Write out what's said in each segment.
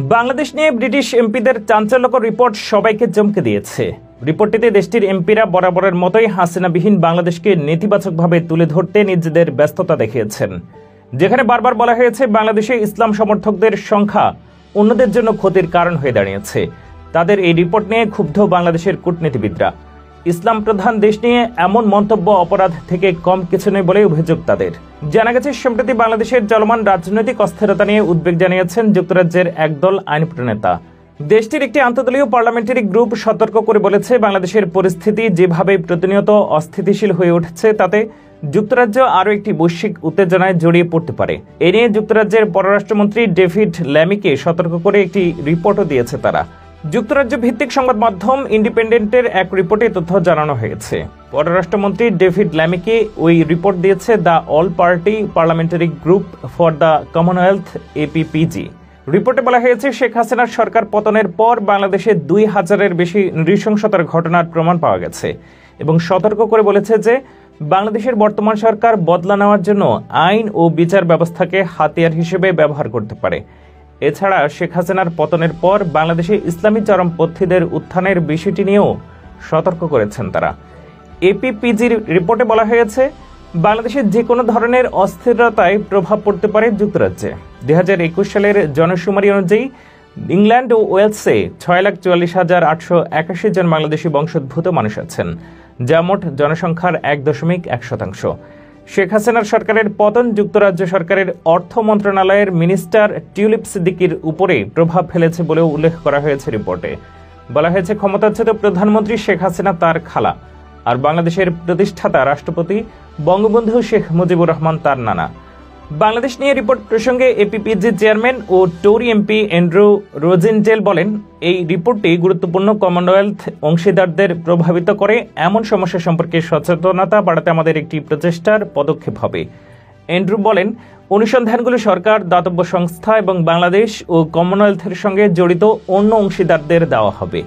বাংলাদেশ নিয়ে ব্রিটিশ এমপিদের চাঞ্চল্যকর রিপোর্ট সবাইকে চমকে দিয়েছে। রিপোর্টটিতে দেশটির এমপিরা বরাবরের মতোই হাসিনাবিহীন বাংলাদেশকে নেতিবাচকভাবে তুলে ধরতে নিজেদের ব্যস্ততা দেখিয়েছেন। যেখানে বারবার বলা হয়েছে বাংলাদেশে ইসলাম সমর্থকদের সংখ্যা অন্যদের জন্য ক্ষতির কারণ হয়ে দাঁড়িয়েছে, তাদের এই রিপোর্ট নিয়ে ক্ষুব্ধ বাংলাদেশের কূটনীতিবিদরা। ইসলাম প্রধান দেশ নিয়ে এমন মন্তব্য অপরাধ থেকে কম কিছু নয় বলে অভিযোগ তাদের। জানা গেছে, সম্প্রতি বাংলাদেশের চলমান রাজনৈতিক অস্থিরতা নিয়ে উদ্বেগ জানিয়েছেন যুক্তরাজ্যের একদল আইন প্রণেতা। দেশটির একটি আন্তঃদলীয় পার্লামেন্টারি গ্রুপ সতর্ক করে বলেছে, বাংলাদেশের পরিস্থিতি যেভাবে প্রতিনিয়ত অস্থিতিশীল হয়ে উঠছে তাতে যুক্তরাজ্য আরও একটি বৈশ্বিক উত্তেজনায় জড়িয়ে পড়তে পারে। এ নিয়ে যুক্তরাজ্যের পররাষ্ট্রমন্ত্রী ডেভিড ল্যামিকে সতর্ক করে একটি রিপোর্টও দিয়েছে তারা। যুক্তরাজ্য ভিত্তিক সংবাদ মাধ্যম ইন্ডিপেন্ডেন্টের এক রিপোর্টে তথ্য জানানো হয়েছে। পররাষ্ট্রমন্ত্রী ডেভিড ল্যামিকে ওই রিপোর্ট দিয়েছে the all party parliamentary group for the Commonwealth APPG। রিপোর্টে বলা হয়েছে, শেখ হাসিনার সরকার পতনের পর বাংলাদেশে 2000-এর বেশি নৃশংসতার ঘটনার প্রমাণ পাওয়া গেছে এবং সতর্ক করে বলেছে যে বাংলাদেশের বর্তমান সরকার বদলা নেওয়ার জন্য আইন ও বিচার ব্যবস্থাকে হাতিয়ার হিসেবে ব্যবহার করতে পারে। এছাড়া শেখ হাসিনার পতনের পর বাংলাদেশে ইসলামী চরমপন্থীদের উত্থানের বিষয়টি নিয়েও সতর্ক করেছেন তারা। APPGর রিপোর্টে বলা হয়েছে, বাংলাদেশের যে কোনো ধরনের অস্থিরতায় প্রভাব পড়তে পারে যুক্তরাজ্যে। 2021 সালের জনশুমারি অনুযায়ী ইংল্যান্ড ও ওয়েলসে 6,44,881 জন বাংলাদেশি বংশোদ্ভূত মানুষ আছেন, যা মোট জনসংখ্যার 1.1%। শেখ হাসিনার সরকারের পতন যুক্তরাজ্য সরকারের অর্থ মন্ত্রণালয়ের মিনিস্টার টিউলিপ সিদ্দিকীর উপরে প্রভাব ফেলেছে বলেও উল্লেখ করা হয়েছে রিপোর্টে। বলা হয়েছে, ক্ষমতাচ্যুত প্রধানমন্ত্রী শেখ হাসিনা তার খালা, আর বাংলাদেশের প্রতিষ্ঠাতা রাষ্ট্রপতি বঙ্গবন্ধু শেখ মুজিবুর রহমান তার নানা। বাংলাদেশ নিয়ে রিপোর্ট প্রসঙ্গে APPG চেয়ারম্যান ও টোরি এমপি অ্যান্ড্রু রোজেনডেল বলেন, এই রিপোর্টটি গুরুত্বপূর্ণ কমনওয়েলথ অংশীদারদের প্রভাবিত করে এমন সমস্যা সম্পর্কে সচেতনতা বাড়াতে আমাদের একটি প্রচেষ্টার পদক্ষেপ হবে। অ্যান্ড্রু বলেন, অনুসন্ধানগুলো সরকার, দাতব্য সংস্থা এবং বাংলাদেশ ও কমনওয়েলথের সঙ্গে জড়িত অন্য অংশীদারদের দেওয়া হবে।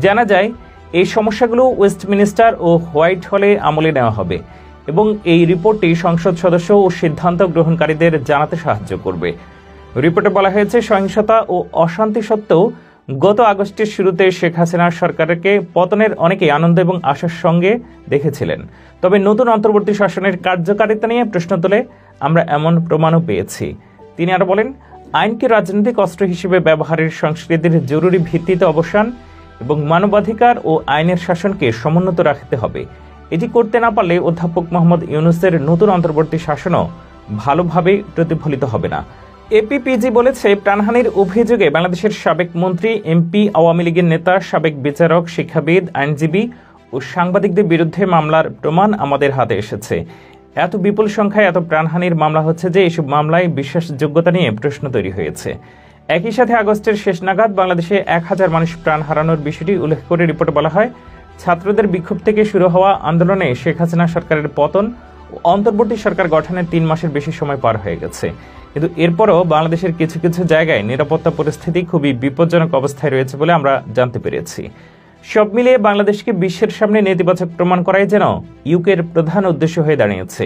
জানা যায়, এই সমস্যাগুলো ওয়েস্টমিনিস্টার ও হোয়াইট হলে আমলে নেওয়া হবে এবং এই রিপোর্টটি সংসদ সদস্য ও সিদ্ধান্ত গ্রহণকারীদের জানাতে সাহায্য করবে। রিপোর্টে বলা হয়েছে, সহিংসতা ও অশান্তি সত্ত্বেও গত আগস্টের শুরুতে শেখ হাসিনার সরকারকে পতনের অনেকেই আনন্দ এবং আশার সঙ্গে দেখেছিলেন। তবে নতুন অন্তর্বর্তী শাসনের কার্যকারিতা নিয়ে প্রশ্ন তুলে আমরা এমন প্রমাণও পেয়েছি। তিনি আরও বলেন, আইনকে রাজনৈতিক অস্ত্র হিসেবে ব্যবহারের সংস্কৃতির জরুরি ভিত্তিতে অবসান এবং মানবাধিকার ও আইনের শাসনকে সমুন্নত রাখতে হবে। এটি করতে না পারলে অধ্যাপক মোহাম্মদ ইউনূসের নতুন অন্তর্বর্তী শাসনও ভালোভাবে প্রতিফলিত হবে না। APPG বলেছে, প্রাণহানির অভিযোগে বাংলাদেশের সাবেক মন্ত্রী, এমপি, আওয়ামী লীগের নেতা, সাবেক বিচারক, শিক্ষাবিদ, আইনজীবী ও সাংবাদিকদের বিরুদ্ধে মামলার প্রমাণ আমাদের হাতে এসেছে। এত বিপুল সংখ্যায় এত প্রাণহানির মামলা হচ্ছে যে এসব মামলায় বিশ্বাসযোগ্যতা নিয়ে প্রশ্ন তৈরি হয়েছে। একই সাথে আগস্টের শেষ নাগাদ বাংলাদেশে 1000 মানুষ প্রাণ হারানোর বিষয়টি উল্লেখ করে রিপোর্টে বলা হয়, ছাত্রদের বিক্ষোভ থেকে শুরু হওয়া আন্দোলনে শেখ হাসিনা সরকারের পতন ও অন্তর্বর্তী সরকার গঠনের 3 মাসের বেশি সময় পার হয়ে গেছে। কিন্তু এরপরও বাংলাদেশের কিছু কিছু জায়গায় নিরাপত্তা পরিস্থিতি খুবই বিপজ্জনক অবস্থায় রয়েছে বলে আমরা জানতে পেরেছি। সব মিলিয়ে বাংলাদেশকে বিশ্বের সামনে নেতিবাচক প্রমাণ করাই যেন ইউকের প্রধান উদ্দেশ্য হয়ে দাঁড়িয়েছে,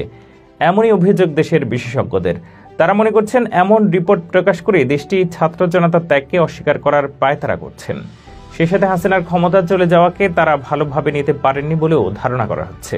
এমনই অভিযোগ দেশের বিশেষজ্ঞদের। তারা মনে করছেন, এমন রিপোর্ট প্রকাশ করে দেশটি ছাত্র জনতার ত্যাগকে অস্বীকার করার পায়তারা করছেন। সেই সাথে হাসিনার ক্ষমতা চলে যাওয়াকে তারা ভালোভাবে নিতে পারেননি বলেও ধারণা করা হচ্ছে।